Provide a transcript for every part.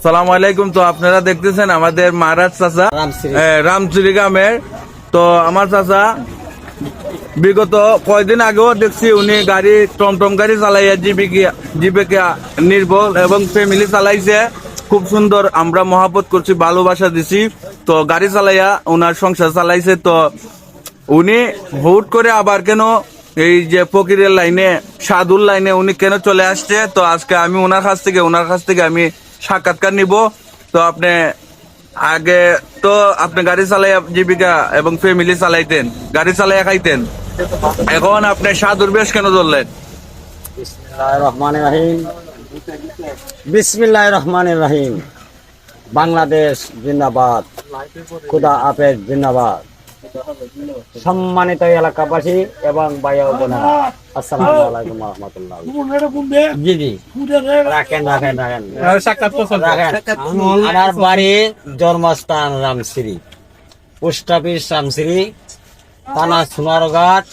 সালাম আলাইকুম। তো আপনারা দেখতেছেন আমাদের মহারাজ চাচা রামশ্রী গ্রামের। তো আমার চাচা বিগত কয়দিন আগেও দেখছি উনি গাড়ি টমটম গাড়ি চালাইয়া জীবিকা নির্ভর এবং ফ্যামিলি চালাইছে খুব সুন্দর। আমরা মহাব্বত করছি, ভালোবাসা দিছি। তো গাড়ি চালাইয়া ওনার সংসার চালাইছে। তো উনি হুট করে আবার কেন এই যে ফকিরের লাইনে সাধুর লাইনে উনি কেন চলে আসছে? তো আজকে আমি ওনার কাছ থেকে আমি সাক্ষাৎকার নিব। তো আপনি আগে তো আপনি গাড়ি চালাইয়া জীবিকা এবং ফ্যামিলি চালাইতেন, গাড়ি চালাইয়া খাইতেন, এখন আপনি সাধুর বেশ কেন ধরলেন? বিসমিল্লাহির রহমানির রহিম। বাংলাদেশ জিন্দাবাদ, খুদা হাফেজ জিন্দাবাদ। সম্মানিত এলাকাবাসী এবং ভাই ও বোনেরা, আসসালামু আলাইকুম ওয়া রাহমাতুল্লাহ। জি জি, রাখেন। আমার বাড়ি জন্মস্থান রামশ্রী, পোস্ট অফিস রামশ্রী, থানা সোনারঘাট,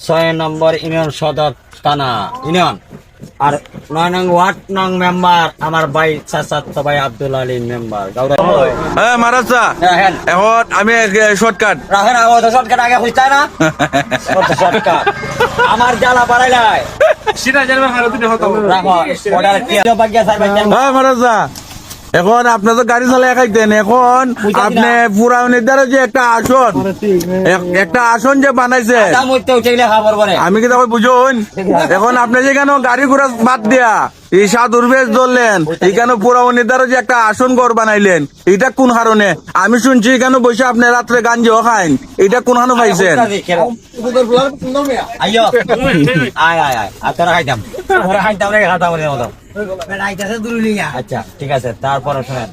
6 নম্বর ইউনিয়ন সদর থানা ইউনিয়ন। আর 9 নং ওয়ার্ড নং মেম্বার আমার ভাই চাচাতো ভাই আব্দুল আলী মেম্বার। হ্যাঁ মহারাজ, এখন আমি শর্টকাট রাখেন। শর্টকাট আগে খুঁজতে না, শর্টকাট আমার জ্বালা বাড়াইলাই মহারাজ। এখন আপনি তো গাড়ি চালাই খাইতেন, এখন আপনি পুরাউনির দ্বারা যে একটা আসন যে বানাইছে, আমি কি তখন বুঝুন? এখন আপনি যেখানে গাড়ি ঘোড়া বাদ দিয়া এই সাধুর বেশ ধরলেন, এখানে পুরাউনির দ্বারা যে একটা আসন ঘর বানাইলেন, এটা কোন কারণে? আমি শুনছি এখানে বসে আপনি রাত্রে গাঞ্জিও খাইন, এটা কোন হানো পাইছেন? আচ্ছা ঠিক আছে, তারপরে শোনেন,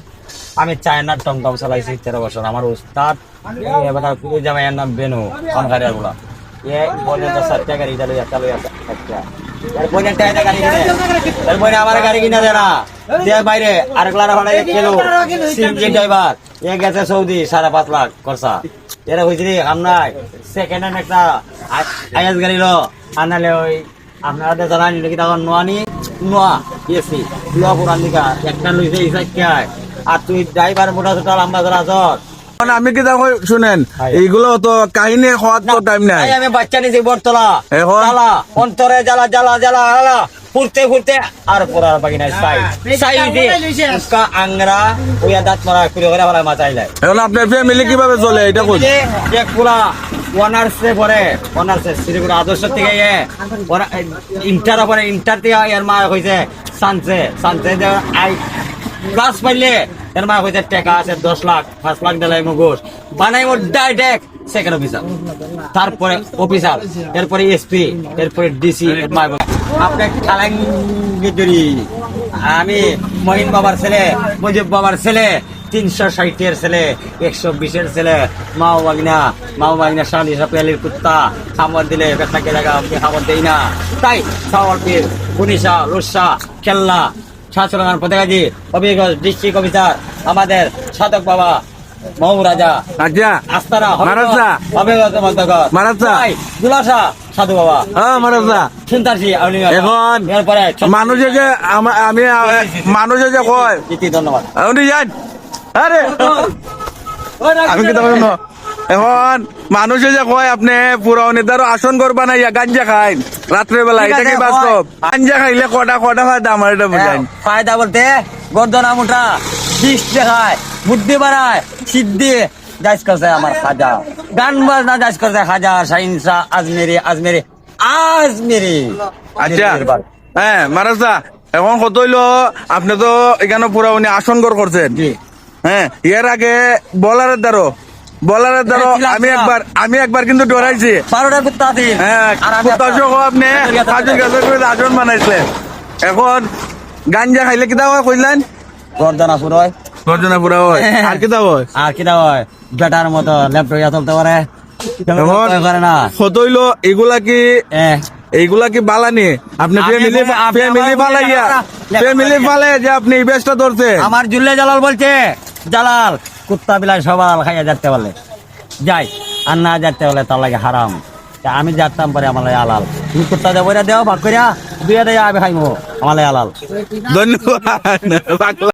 আমি চায়নার টমটম চালাইছি 13 বছর। আমার উস্তাদ জামাইয়ের নাম বেনু অনকারিয়া গুলা আমার গাড়ি কিনা দেয় না, বাইরে আরেকলার ড্রাইভার এ গেছে সৌদি 5.5 লাখ খরচা। এরা হয়েছিল আমরাই সেকেন্ড হ্যান্ড একটা আয়াস গাড়ি লো আনালে ওই আপনারা জানানি নাকি তখন নোয়া এসি লোয়া পুরান দিকা একটা লইছে এই সাইড। আর তুই ড্রাইভার মোটা ছোটা লম্বা ধরা চর। আমি কি দেখো শুনেন, এইগুলো তো কাহিনী হওয়ার তো টাইম নাই। আমি বাচ্চা নিয়েছি বটতলা, এখন অন্তরে জ্বালা জ্বালা জ্বালা জ্বালা ফুরতে ফুরতে আর পড়ার বাকি নাই। আংরা ওইয়া দাঁত মারা করে করে মাচাইলাই। এখন আপনার ফ্যামিলি কিভাবে চলে এটা বলুন? এক পুরা অনার্সে পরে, অনার্সে শ্রীপুর আদর্শ থেকে ইন্টার পরে, ইন্টার থেকে এর মা হয়েছে সানসে ক্লাস পাইলে এর মা হয়েছে টাকা আছে 10 লাখ 5 লাখ দিলাই মুগোস বানাই মোট ডাইরেক্ট সেকেন্ড অফিসার, তারপরে অফিসার, এরপরে এসপি, এরপরে ডিসি। আপনার খালাঙ্গি আমি মহিন বাবার ছেলে, মুজিব বাবার ছেলে, 360-এর ছেলে, 120-এর ছেলে, মাও বাগিনা শালি সাপিয়ালির কুত্তা, খাবার দিলে বেটাকে জায়গা আপনি খাবার দেই না। তাই সাওয়ালপীর, পুনিশা, রুসা, খেলনা, শাসনাগান পতেগাজি, অভিজ্ঞ ডিস্ট্রিক্ট অফিসার আমাদের সাধক বাবা মহারাজা আস্তানা দুলাসা সাধু বাবা শুনতাছি। এখন মানুষে যে মানুষে যে কয়, ধন্যবাদ। আরে আমি কি এখন মানুষে যে কয় আপনি পুরাউনির দ্বারা আসন ঘর বানাইয়া গাঞ্জা খাইন রাত্রে বেলা, এটা কি বাস্তব? গাঞ্জা খাইলে কটা ফায়দা আমার এটা বুঝাইন। ফায়দা বলতে গর্দনা মোটা, বিষ দেখায়, বুদ্ধি বাড়ায়, সিদ্ধি যাইজ করছে আমার খাজা, গান বাজনা যাইজ করছে খাজা শাহিনশা আজমেরি। আচ্ছা হ্যাঁ মহারাজ, এখন কত হইলো আপনি তো এখানে পুরাউনি আসন ঘর করছেন, হ্যাঁ এর আগে বলারের দ্বারা আমি একবার কিন্তু ডরাইছি। আপনি আসন বানাইছিলেন, এখন গাঞ্জা খাইলে কিতা হয় কইলেন? গর্দনা পুরা হয়। আর কিতা হয় বেটার মতো ল্যাপটপ চলতে পারে না। কত হইলো এইগুলা কি বালানি? আপনি ফ্যামিলি ফালে যে আপনি এই বেশটা ধরছে। আমার জুল্লে জালাল বলছে, জালাল কুত্তা বিলাই সবাল খাইয়া যাতে বলে যাই, আর না যাতে বলে তার লাগে হারাম। আমি যাতাম পরে আমার আলাল, তুমি কুত্তা দেবো দেওয়া ভাগ করিয়া দুইয়া দেয়া আমি খাইবো আমার আলাল। ধন্যবাদ।